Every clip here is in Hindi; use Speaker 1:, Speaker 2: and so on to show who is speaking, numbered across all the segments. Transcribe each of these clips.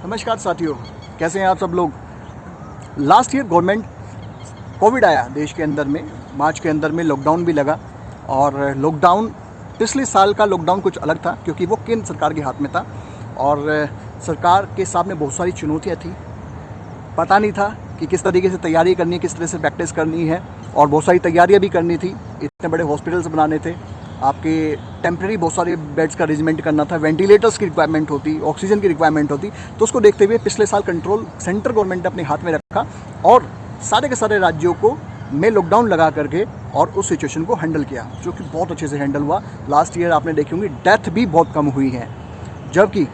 Speaker 1: नमस्कार साथियों, कैसे हैं आप सब लोग। लास्ट ईयर गवर्नमेंट कोविड आया देश के अंदर में, मार्च के अंदर में लॉकडाउन भी लगा। और लॉकडाउन पिछले साल का लॉकडाउन कुछ अलग था क्योंकि वो केंद्र सरकार के हाथ में था और सरकार के सामने बहुत सारी चुनौतियाँ थी। पता नहीं था कि किस तरीके से तैयारी करनी है, किस तरह से प्रैक्टिस करनी है और बहुत सारी तैयारियाँ भी करनी थी। इतने बड़े हॉस्पिटल्स बनाने थे, आपके टेम्प्रेरी बहुत सारे बेड्स का अरेंजमेंट करना था, वेंटिलेटर्स की रिक्वायरमेंट होती, ऑक्सीजन की रिक्वायरमेंट होती। तो उसको देखते हुए पिछले साल कंट्रोल सेंटर गवर्नमेंट ने अपने हाथ में रखा और सारे के सारे राज्यों को में लॉकडाउन लगा करके और उस सिचुएशन को हैंडल किया, जो कि बहुत अच्छे से हैंडल हुआ। लास्ट ईयर आपने देखी होंगी डेथ भी बहुत कम हुई है। जबकि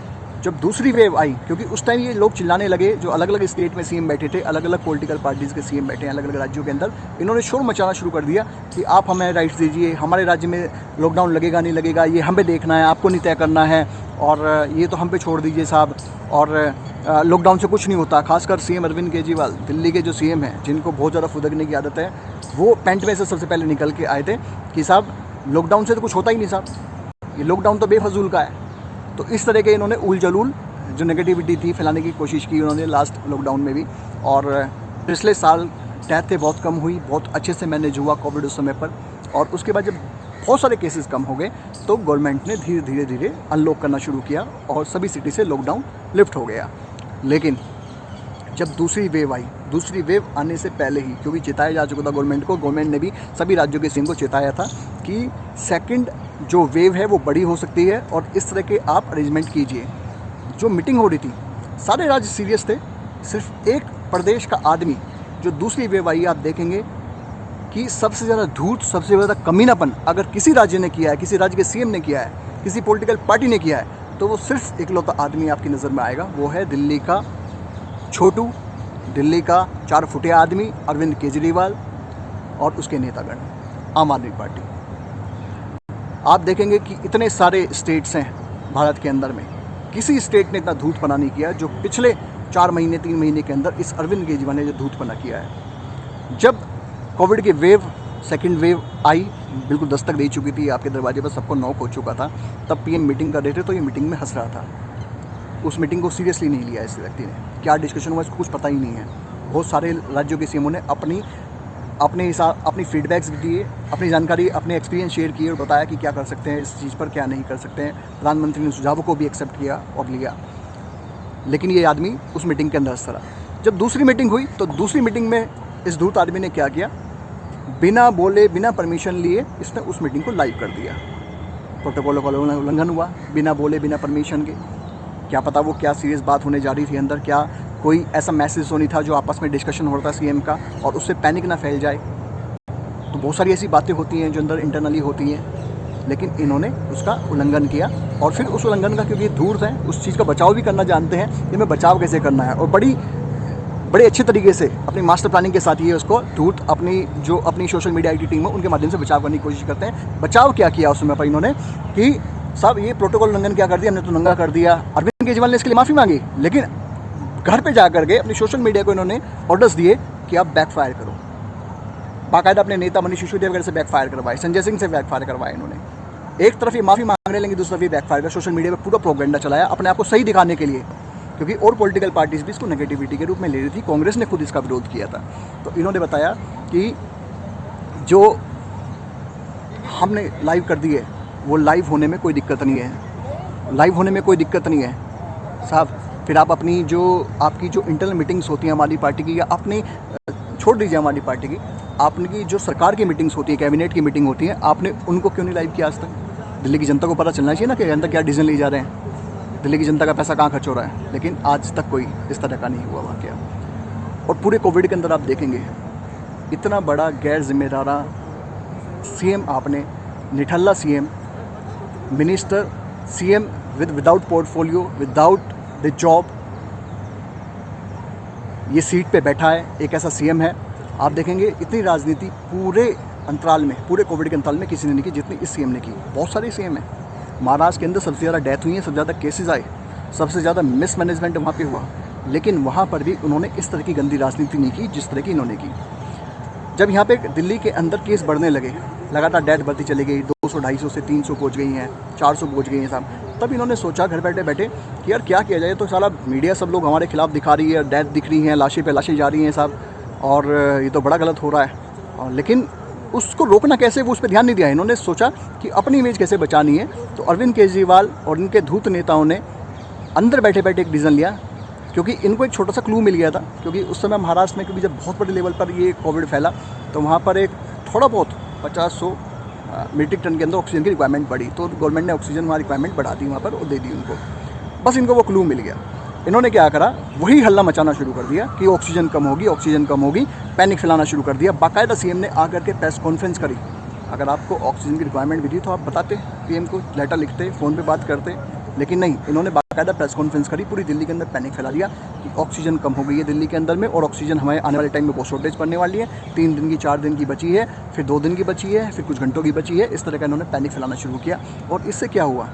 Speaker 1: जब दूसरी वेव आई, क्योंकि उस टाइम ये लोग चिल्लाने लगे, जो अलग अलग स्टेट में सीएम बैठे थे, अलग अलग पॉलिटिकल पार्टीज़ के सीएम बैठे हैं अलग अलग राज्यों के अंदर, इन्होंने शोर मचाना शुरू कर दिया कि आप हमें राइट्स दीजिए, हमारे राज्य में लॉकडाउन लगेगा नहीं लगेगा ये हमें देखना है, आपको नहीं तय करना है और ये तो हम पे छोड़ दीजिए साहब। और लॉकडाउन से कुछ नहीं होता। खासकर सीएम अरविंद केजरीवाल, दिल्ली के जो सीएम हैं, जिनको बहुत ज़्यादा फुदकने की आदत है, वो पैंट में से सबसे पहले निकल के आए थे कि साहब लॉकडाउन से तो कुछ होता ही नहीं साहब, ये लॉकडाउन तो बेफजूल का है। तो इस तरह के इन्होंने उल जलूल जो नेगेटिविटी थी फैलाने की कोशिश की उन्होंने लास्ट लॉकडाउन में भी। और पिछले साल डेथें बहुत कम हुई, बहुत अच्छे से मैनेज हुआ कोविड उस समय पर। और उसके बाद जब बहुत सारे केसेस कम हो गए तो गवर्नमेंट ने धीरे धीरे अनलॉक करना शुरू किया और सभी सिटी से लॉकडाउन लिफ्ट हो गया। लेकिन जब दूसरी वेव आई, दूसरी वेव आने से पहले ही, क्योंकि चेताया जा चुका था गवर्नमेंट को, गवर्नमेंट ने भी सभी राज्यों के सीएम को चेताया था कि सेकंड जो वेव है वो बड़ी हो सकती है और इस तरह के आप अरेंजमेंट कीजिए। जो मीटिंग हो रही थी सारे राज्य सीरियस थे, सिर्फ एक प्रदेश का आदमी जो दूसरी वेव आई, आप देखेंगे कि सबसे ज़्यादा धूर्त, सबसे ज़्यादा कमीनापन अगर किसी राज्य ने किया है, किसी राज्य के सीएम ने किया है, किसी पॉलिटिकल पार्टी ने किया है, तो वो सिर्फ इकलौता आदमी आपकी नज़र में आएगा, वो है दिल्ली का छोटू, दिल्ली का 4 फुटिया आदमी अरविंद केजरीवाल और उसके नेतागण आम आदमी पार्टी। आप देखेंगे कि इतने सारे स्टेट्स हैं भारत के अंदर में, किसी स्टेट ने इतना धूर्तपना नहीं किया जो पिछले 4 महीने 3 महीने के अंदर इस अरविंद केजरीवाल ने जो धूर्तपना किया है। जब कोविड की वेव, सेकंड वेव आई, बिल्कुल दस्तक दे चुकी थी, आपके दरवाजे पर सबको नॉक हो चुका था, तब पीएम मीटिंग कर रहे थे तो ये मीटिंग में हंस रहा था। उस मीटिंग को सीरियसली नहीं लिया इस व्यक्ति ने। क्या डिस्कशन हुआ इसको कुछ पता ही नहीं है। बहुत सारे राज्यों के सीएमओ ने अपने हिसाब अपनी फीडबैक्स दिए, अपनी जानकारी, अपने एक्सपीरियंस शेयर किए और बताया कि क्या कर सकते हैं इस चीज़ पर, क्या नहीं कर सकते हैं। प्रधानमंत्री ने सुझावों को भी एक्सेप्ट किया और लिया। लेकिन ये आदमी उस मीटिंग के अंदर हंस रहा। जब दूसरी मीटिंग हुई तो दूसरी मीटिंग में इस धूर्त आदमी ने क्या किया, बिना बोले, बिना परमिशन लिए इसने उस मीटिंग को लाइव कर दिया। प्रोटोकॉल का उल्लंघन हुआ, बिना बोले, बिना परमिशन के। क्या पता वो क्या सीरियस बात होने जा रही थी अंदर, क्या कोई ऐसा मैसेज तो नहीं था जो आपस में डिस्कशन हो रहा था सीएम का और उससे पैनिक ना फैल जाए। तो बहुत सारी ऐसी बातें होती हैं जो अंदर इंटरनली होती हैं, लेकिन इन्होंने उसका उल्लंघन किया। और फिर उस उल्लंघन का, क्योंकि धूर्त है, उस चीज़ का बचाव भी करना जानते हैं कि मैं बचाव कैसे करना है, और बड़े अच्छे तरीके से अपनी मास्टर प्लानिंग के साथ ये उसको धूर्त अपनी सोशल मीडिया की टीम है उनके माध्यम से बचाव करने की कोशिश करते हैं। बचाव क्या किया उस समय पर इन्होंने कि साहब ये प्रोटोकॉल उल्लंघन क्या कर दिया, हमने तो नंगा कर दिया। अरविंद केजरीवाल ने इसके लिए माफ़ी मांगी, लेकिन घर पे जा करके अपनी सोशल मीडिया को इन्होंने ऑर्डर्स दिए कि आप बैकफायर करो। बाकायदा अपने नेता मनीष सिसोदिया वगैरह से बैकफायर करवाए, संजय सिंह से बैकफायर करवाए इन्होंने। एक तरफ ये माफ़ी मांगने लेंगे, दूसरी तरफ ये बैकफायर कर सोशल मीडिया पर पूरा प्रोपेगेंडा चलाया अपने आप को सही दिखाने के लिए, क्योंकि और पॉलिटिकल पार्टीज़ भी इसको नेगेटिविटी के रूप में ले रही थी। कांग्रेस ने खुद इसका विरोध किया था। तो इन्होंने बताया कि जो हमने लाइव कर दिए वो लाइव होने में कोई दिक्कत नहीं है, लाइव होने में कोई दिक्कत नहीं है साहब। फिर आप अपनी आपकी जो इंटरनल मीटिंग्स होती हैं हमारी पार्टी की, या अपनी छोड़ दीजिए हमारी पार्टी की, आपकी जो सरकार की मीटिंग्स होती है, कैबिनेट की मीटिंग होती है, आपने उनको क्यों नहीं लाइव किया आज तक? दिल्ली की जनता को पता चलना चाहिए ना कि जनता क्या डिसीजन ले जा रहे हैं, दिल्ली की जनता का पैसा कहाँ खर्च हो रहा है। लेकिन आज तक कोई इस तरह का नहीं हुआ वाकया। और पूरे कोविड के अंदर आप देखेंगे इतना बड़ा गैर जिम्मेदारा सीएम आपने, निठल्ला CM, minister, CM without portfolio, without the job, ये सीट पे बैठा है, एक ऐसा सीएम है। आप देखेंगे इतनी राजनीति पूरे अंतराल में, पूरे कोविड के अंतराल में किसी ने नहीं की जितनी इस सीएम ने की। बहुत सारे सीएम हैं। महाराष्ट्र के अंदर सबसे ज़्यादा डेथ हुई है, सबसे ज़्यादा केसेस आए, सबसे ज़्यादा मिसमैनेजमेंट वहाँ पे हुआ, लेकिन वहाँ पर भी उन्होंने इस तरह की गंदी राजनीति नहीं की जिस तरह की इन्होंने की। जब यहाँ पे दिल्ली के अंदर केस बढ़ने लगे, लगातार डेथ बढ़ती चली गई, 200, 250 से 300 पहुँच गई हैं, 400 पहुँच गई हैं साहब, तब इन्होंने सोचा घर बैठे बैठे कि यार क्या किया जाए। तो साला मीडिया सब लोग हमारे खिलाफ दिखा रही है, डेथ दिख रही हैं, लाशें पे लाशें जा रही हैं साहब, और ये तो बड़ा गलत हो रहा है। और लेकिन उसको रोकना कैसे, वो उस पर ध्यान नहीं दिया। इन्होंने सोचा कि अपनी इमेज कैसे बचानी है। तो अरविंद केजरीवाल और इनके धूर्त नेताओं ने अंदर बैठे बैठे एक डिसीजन लिया, क्योंकि इनको एक छोटा सा क्लू मिल गया था। क्योंकि उस समय महाराष्ट्र में, क्योंकि जब बहुत बड़े लेवल पर ये कोविड फैला, तो वहाँ पर एक थोड़ा बहुत 50-100 मीट्रिक टन के अंदर ऑक्सीजन की रिक्वायरमेंट बढ़ी। तो गवर्नमेंट ने ऑक्सीजन वहाँ रिक्वायरमेंट बढ़ा दी वहाँ पर और दे दी उनको। बस इनको वो क्लू मिल गया। इन्होंने क्या करा, वही हल्ला मचाना शुरू कर दिया कि ऑक्सीजन कम होगी, ऑक्सीजन कम होगी, पैनिक फैलाना शुरू कर दिया। बाकायदा सीएम ने आकर के प्रेस कॉन्फ्रेंस करी। अगर आपको ऑक्सीजन की रिक्वायरमेंट भी थी तो आप बताते, पीएम को लेटर लिखते, फ़ोन पे बात करते, लेकिन नहीं, इन्होंने बाकायदा प्रेस कॉन्फ्रेंस करी, पूरी दिल्ली के अंदर पैनिक फैला दिया कि ऑक्सीजन कम हो गई है दिल्ली के अंदर में, और ऑक्सीजन हमें आने वाले टाइम में बहुत शॉर्टेज पड़ने वाली है। 3 दिन की, 4 दिन की बची है, फिर 2 दिन की बची है, फिर कुछ घंटों की बची है। इस तरह का इन्होंने पैनिक फैलाना शुरू किया। और इससे क्या हुआ,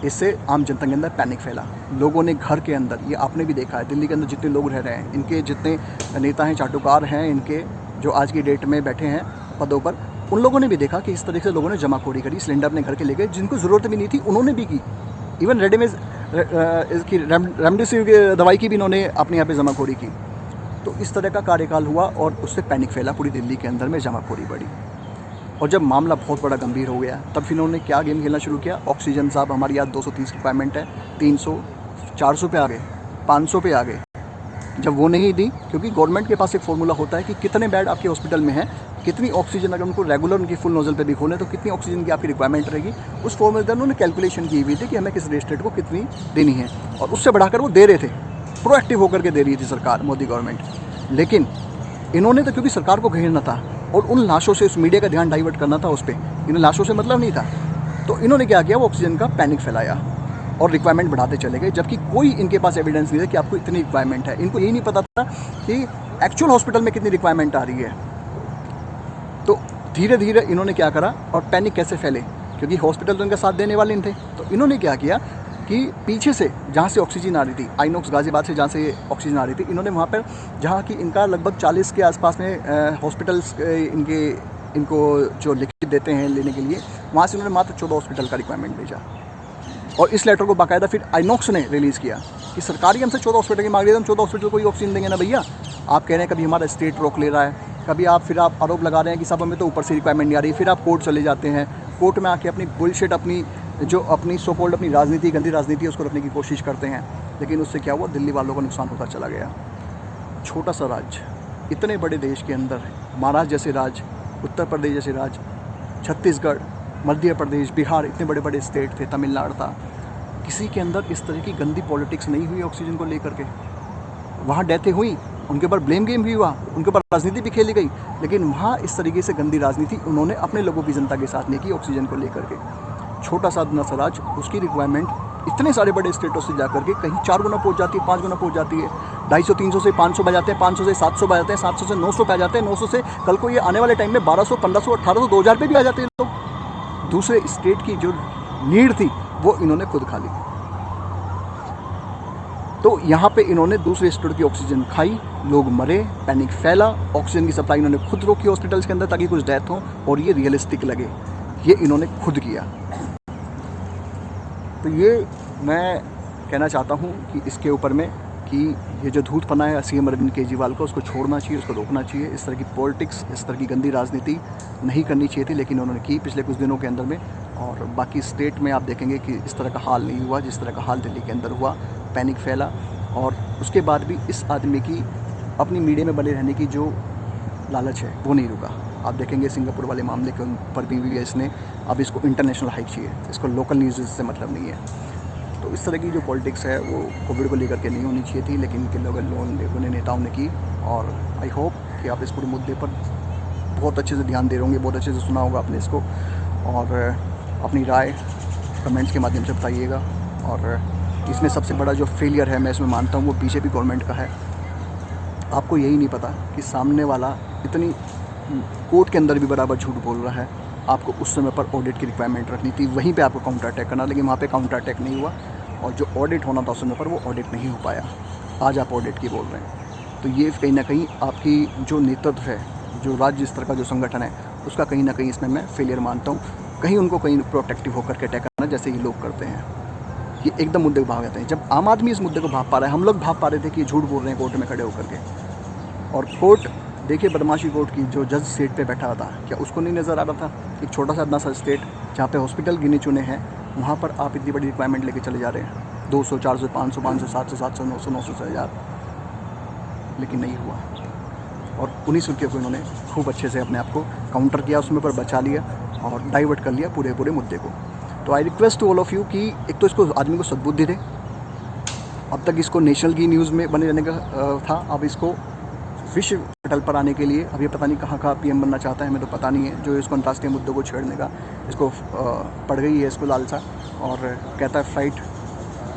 Speaker 1: इससे आम जनता के अंदर पैनिक फैला। लोगों ने घर के अंदर, ये आपने भी देखा है, दिल्ली के अंदर जितने लोग रह रहे हैं, इनके जितने नेता हैं, चाटुकार हैं, इनके जो आज की डेट में बैठे हैं पदों पर, उन लोगों ने भी देखा कि इस तरीके से लोगों ने जमाखोरी करी। सिलेंडर अपने घर के ले गए, जिनको ज़रूरत भी नहीं थी उन्होंने भी की। इवन इसकी रेमडेसिविर की दवाई की भी इन्होंने अपने यहाँ पे जमाखोरी की। तो इस तरह का कार्यकाल हुआ और उससे पैनिक फैला, पूरी दिल्ली के अंदर में जमाखोरी बढ़ी। और जब मामला बहुत बड़ा गंभीर हो गया, तब फिर इन्होंने क्या गेम खेलना शुरू किया। ऑक्सीजन साहब हमारी आज 230 रिक्वायरमेंट है, 300, 400 पे आ गए, 500 पे आ गए। जब वो नहीं दी, क्योंकि गवर्नमेंट के पास एक फार्मूला होता है कि कितने बेड आपके हॉस्पिटल में हैं, कितनी ऑक्सीजन, अगर उनको रेगुलर उनकी फुल नोजल पे भी खोलें तो कितनी ऑक्सीजन की आपकी रिक्वायरमेंट रहेगी। उस फॉर्मूले पर उन्होंने कैलकुलेशन की हुई थी कि हमें किस स्टेट को कितनी देनी है, और उससे बढ़ाकर वो दे रहे थे। प्रोएक्टिव होकर के दे रही थी सरकार, मोदी गवर्नमेंट। लेकिन इन्होंने तो, क्योंकि सरकार को घेरना था और उन लाशों से उस मीडिया का ध्यान डाइवर्ट करना था उस पर, इन्हें लाशों से मतलब नहीं था, तो इन्होंने क्या किया, वो ऑक्सीजन का पैनिक फैलाया और रिक्वायरमेंट बढ़ाते चले गए। जबकि कोई इनके पास एविडेंस नहीं था कि आपको इतनी रिक्वायरमेंट है। इनको यही नहीं पता था कि एक्चुअल हॉस्पिटल में कितनी रिक्वायरमेंट आ रही है। तो धीरे धीरे इन्होंने क्या करा, और पैनिक कैसे फैले, क्योंकि हॉस्पिटल तो इनका साथ देने वाले नहीं थे। तो इन्होंने क्या किया कि पीछे से जहाँ से ऑक्सीजन आ रही थी, आइनॉक्स गाज़ियाबाद से जहाँ से ऑक्सीजन आ रही थी, इन्होंने वहाँ पर, जहाँ की इनका लगभग 40 के आसपास में हॉस्पिटल्स इनको जो लिखित देते हैं लेने के लिए, वहाँ से उन्होंने मात्र 14 हॉस्पिटल का रिक्वायरमेंट भेजा। और इस लेटर को बाकायदा फिर आइनॉक्स ने रिलीज़ किया कि सरकारी हमसे 14 हॉस्पिटल की मांग रही है, हम 14 हॉस्पिटल को ही ऑक्सीजन देंगे ना भैया। आप कह रहे हैं कभी हमारा स्टेट रोक ले रहा है, कभी फिर आप आरोप लगा रहे हैं कि सब हमें तो ऊपर से रिक्वायरमेंट नहीं आ रही। फिर आप कोर्ट चले जाते हैं, कोर्ट में आके अपनी बुलशिट, अपनी सो कॉल्ड अपनी राजनीति, गंदी राजनीति, उसको रखने की कोशिश करते हैं। लेकिन उससे क्या हुआ, दिल्ली वालों का नुकसान होता चला गया। छोटा सा राज्य, इतने बड़े देश के अंदर, महाराष्ट्र जैसे राज्य, उत्तर प्रदेश जैसे राज्य, छत्तीसगढ़, मध्य प्रदेश, बिहार, इतने बड़े बड़े स्टेट थे, तमिलनाडु था, किसी के अंदर इस तरह की गंदी पॉलिटिक्स नहीं हुई ऑक्सीजन को लेकर के। वहाँ डेथें हुई, उनके ऊपर ब्लेम गेम भी हुआ, उनके ऊपर राजनीति भी खेली गई, लेकिन वहाँ इस तरीके से गंदी राजनीति उन्होंने अपने लोगों की, जनता के साथ नहीं की ऑक्सीजन को लेकर के। छोटा सा राज्य, उसकी रिक्वायरमेंट इतने सारे बड़े स्टेटों से जाकर के कहीं 4 गुना पहुँच जाती है, 5 गुना पहुँच जाती है। 250-300 से 500 बज जाते हैं, 500 से 700 बज जाते हैं, 700 से 900 पे आ जाते हैं, 900 से कल को ये आने वाले टाइम में 1200, 1500, 1800, 2000 पे भी आ जाते हैं लोग। दूसरे स्टेट की जो नीड थी वो इन्होंने खुद खा ली। तो यहाँ पे इन्होंने दूसरे स्टेट की ऑक्सीजन खाई, लोग मरे, पैनिक फैला, ऑक्सीजन की सप्लाई इन्होंने खुद रोकी हॉस्पिटल्स के अंदर ताकि कुछ डेथ हो और ये रियलिस्टिक लगे, ये इन्होंने खुद किया। तो ये मैं कहना चाहता हूँ कि इसके ऊपर में कि ये जो धूर्तपना है सीएम अरविंद केजरीवाल को, उसको छोड़ना चाहिए, उसको रोकना चाहिए। इस तरह की पॉलिटिक्स, इस तरह की गंदी राजनीति नहीं करनी चाहिए थी, लेकिन उन्होंने की पिछले कुछ दिनों के अंदर में। और बाकी स्टेट में आप देखेंगे कि इस तरह का हाल नहीं हुआ जिस तरह का हाल दिल्ली के अंदर हुआ, पैनिक फैला। और उसके बाद भी इस आदमी की अपनी मीडिया में बने रहने की जो लालच है वो नहीं रुका। आप देखेंगे सिंगापुर वाले मामले के ऊपर भी इसने अब इसको इंटरनेशनल हाइक चाहिए, इसको लोकल न्यूज़ से मतलब नहीं है। तो इस तरह की जो पॉलिटिक्स है वो कोविड को लेकर के नहीं होनी चाहिए थी, लेकिन इनके लोगों ने, नेताओं ने की। और आई होप कि आप इस पूरे मुद्दे पर बहुत अच्छे से ध्यान दे रहे होंगे, बहुत अच्छे से सुना होगा आपने इसको, और अपनी राय कमेंट्स के माध्यम से बताइएगा। और इसमें सबसे बड़ा जो फेलियर है मैं इसमें मानता हूँ वो बीजेपी गवर्नमेंट का है। आपको यही नहीं पता कि सामने वाला इतनी कोर्ट के अंदर भी बराबर झूठ बोल रहा है। आपको उस समय पर ऑडिट की रिक्वायरमेंट रखनी थी, वहीं पे आपको काउंटर अटैक करना, लेकिन वहाँ पे काउंटर अटैक नहीं हुआ और जो ऑडिट होना था उस समय पर वो ऑडिट नहीं हो पाया। आज आप ऑडिट की बोल रहे हैं, तो ये कहीं ना कहीं आपकी जो नेतृत्व है, जो राज्य स्तर का जो संगठन है, उसका कहीं ना कहीं इसमें मैं फेलियर मानता हूँ। कहीं उनको कहीं प्रोटेक्टिव होकर के अटैक करना जैसे ये लोग करते हैं। ये एकदम मुद्दे को भाग जाते हैं। जब आम आदमी इस मुद्दे को भाप पा रहा है, हम लोग भाप पा रहे थे कि झूठ बोल रहे हैं कोर्ट में खड़े होकर के। और कोर्ट देखिए, बदमाशी कोर्ट की, जो जज सीट पे बैठा था, क्या उसको नहीं नज़र आ रहा था? एक छोटा सा अपना सा स्टेट जहाँ पे हॉस्पिटल गिने चुने हैं, वहाँ पर आप इतनी बड़ी रिक्वायरमेंट लेके चले जा रहे हैं, 200, 400, 500, 500, 700, 700, 900, 900 से 1000, लेकिन नहीं हुआ। और उन्हीं सुर्खियों को इन्होंने खूब अच्छे से अपने आप को काउंटर किया, उसमें पर बचा लिया और डाइवर्ट कर लिया पूरे मुद्दे को। तो I request to all of you कि एक तो इसको आदमी को सद्बुद्धि दे। अब तक इसको नेशनल की न्यूज़ में बने रहने का था, अब इसको विश्व पटल पर आने के लिए, अब ये पता नहीं कहाँ पीएम बनना चाहता है, हमें तो पता नहीं है। जो इसको अंतर्राष्ट्रीय मुद्दों को छेड़ने का इसको पड़ गई है इसको लालसा, और कहता है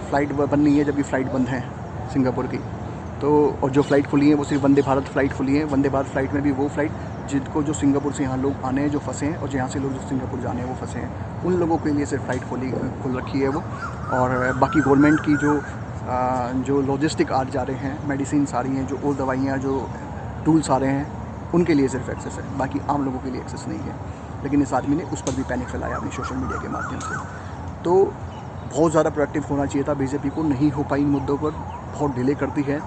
Speaker 1: फ़्लाइट बननी है, जबकि फ़्लाइट बंद है सिंगापुर की। तो और जो फ़्लाइट खुली है वो सिर्फ वंदे भारत फ़्लाइट खुली है। वंदे भारत फ़्लाइट में भी वो फ़्लाइट जिनको जो सिंगापुर से यहाँ लोग आने हैं जो फंसे हैं, और जहाँ से लोग जो सिंगापुर जाने हैं वो फंसे हैं, उन लोगों के लिए सिर्फ फ़्लाइट खुल रखी है वो। और बाकी गवर्नमेंट की जो लॉजिस्टिक आ जा रहे हैं, मेडिसिन आ रही हैं, जो और दवाइयाँ, जो टूल्स आ रहे हैं, उनके लिए सिर्फ एक्सेस है, बाकी आम लोगों के लिए एक्सेस नहीं है। लेकिन इस आदमी ने उस पर भी पैनिक फैलाया अपनी सोशल मीडिया के माध्यम से। तो बहुत ज़्यादा प्रोएक्टिव होना चाहिए था बीजेपी को, नहीं हो पाई इन मुद्दों पर, बहुत डिले करती है।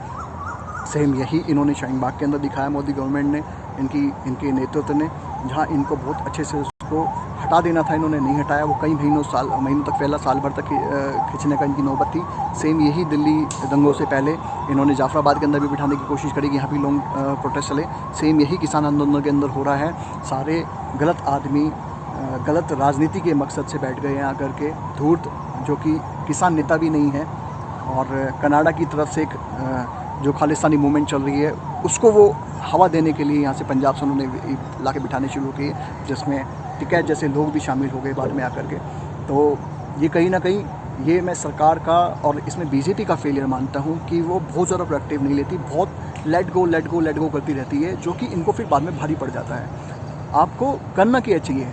Speaker 1: सेम यही इन्होंने शाहीन बाग के अंदर दिखाया, मोदी गवर्नमेंट ने, इनके नेतृत्व ने, जहाँ इनको बहुत अच्छे से उसको हटा देना था, इन्होंने नहीं हटाया। वो कई महीनों तक फैला, साल भर तक खींचने का इनकी नौबत थी। सेम यही दिल्ली दंगों से पहले इन्होंने जाफराबाद के अंदर भी बिठाने की कोशिश करी कि यहाँ भी लॉन्ग प्रोटेस्ट चले। सेम यही किसान आंदोलन के अंदर हो रहा है। सारे गलत आदमी गलत राजनीति के मकसद से बैठ गए हैं आकर के। धूर्त जो कि किसान नेता भी नहीं है, और कनाडा की तरफ से एक जो खालिस्तानी मूवमेंट चल रही है, उसको वो हवा देने के लिए यहाँ से पंजाब से उन्होंने ला के बिठाने शुरू किए, जिसमें टिकैत जैसे लोग भी शामिल हो गए बाद में आकर के। तो ये कहीं ना कहीं ये मैं सरकार का और इसमें बीजेपी का फेलियर मानता हूँ कि वो बहुत ज़्यादा प्रोएक्टिव नहीं लेती, बहुत लेट गो करती रहती है, जो कि इनको फिर बाद में भारी पड़ जाता है। आपको करना क्या चाहिए?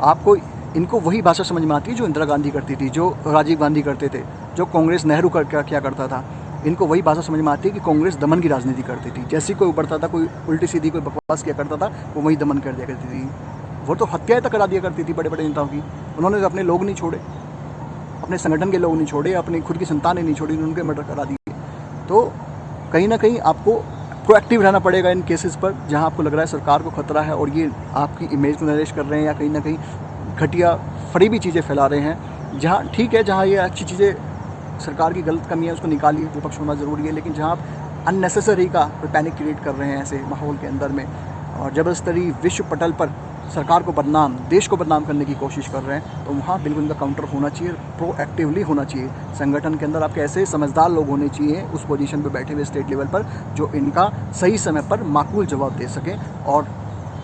Speaker 1: आपको इनको वही भाषा समझ में आती है जो इंदिरा गांधी करती थी, जो राजीव गांधी करते थे, जो कांग्रेस नेहरू क्या करता था। इनको वही भाषा समझ में आती है कि कांग्रेस दमन की राजनीति करती थी। जैसे कोई उभरता था, कोई उल्टी सीधी कोई बकवास किया करता था, वो वही दमन कर दिया करती थी। वो तो हत्याएं तक करा दिया करती थी बड़े नेताओं की। उन्होंने अपने लोग नहीं छोड़े, अपने संगठन के लोग नहीं छोड़े, अपनी खुद की संतानें नहीं छोड़ी, उनके मर्डर करा दिए। तो कहीं ना कहीं आपको प्रोएक्टिव रहना पड़ेगा इन केसेस पर, जहां आपको लग रहा है सरकार को खतरा है और ये आपकी इमेज को नरेश कर रहे हैं, या कहीं ना कहीं घटिया फरीबी चीज़ें फैला रहे हैं। जहाँ ठीक है, जहाँ ये अच्छी चीज़ें, सरकार की गलत कमी है, उसको निकालिए, विपक्ष होना ज़रूरी है। लेकिन जहाँ आप अननेसेसरी का पैनिक क्रिएट कर रहे हैं ऐसे माहौल के अंदर में, और ज़बरदस्ती विश्व पटल पर सरकार को बदनाम, देश को बदनाम करने की कोशिश कर रहे हैं, तो वहाँ बिल्कुल इनका काउंटर होना चाहिए, प्रोएक्टिवली होना चाहिए। संगठन के अंदर आपके ऐसे समझदार लोग होने चाहिए उस पोजीशन पे बैठे हुए स्टेट लेवल पर, जो इनका सही समय पर माकूल जवाब दे सकें, और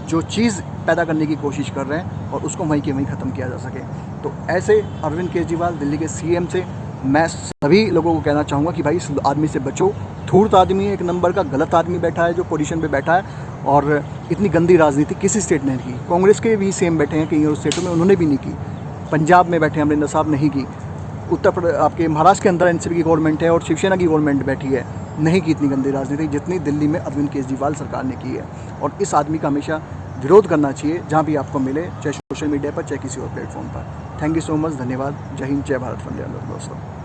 Speaker 1: जो चीज़ पैदा करने की कोशिश कर रहे हैं और उसको वहीं के वहीं ख़त्म किया जा सके। तो ऐसे अरविंद केजरीवाल दिल्ली के सीएम से मैं सभी लोगों को कहना चाहूँगा कि भाई इस आदमी से बचो। धूर्त आदमी है, एक नंबर का गलत आदमी बैठा है जो पोजीशन पे बैठा है, और इतनी गंदी राजनीति किसी स्टेट ने नहीं की। कांग्रेस के भी सेम बैठे हैं कई और स्टेटों में, उन्होंने भी नहीं की। पंजाब में बैठे अमरिंदर साहब, नहीं की। उत्तर प्रदेश, आपके महाराष्ट्र के अंदर एनसीपी की गवर्नमेंट है और शिवसेना की गवर्नमेंट बैठी है, नहीं की इतनी गंदी राजनीति जितनी दिल्ली में अरविंद केजरीवाल सरकार ने की है। और इस आदमी का हमेशा विरोध करना चाहिए जहाँ भी आपको मिले, चाहे सोशल मीडिया पर, चाहे किसी और प्लेटफॉर्म पर। थैंक यू सो मच, धन्यवाद। जय हिंद, जय भारत, वंदे मातरम दोस्तों।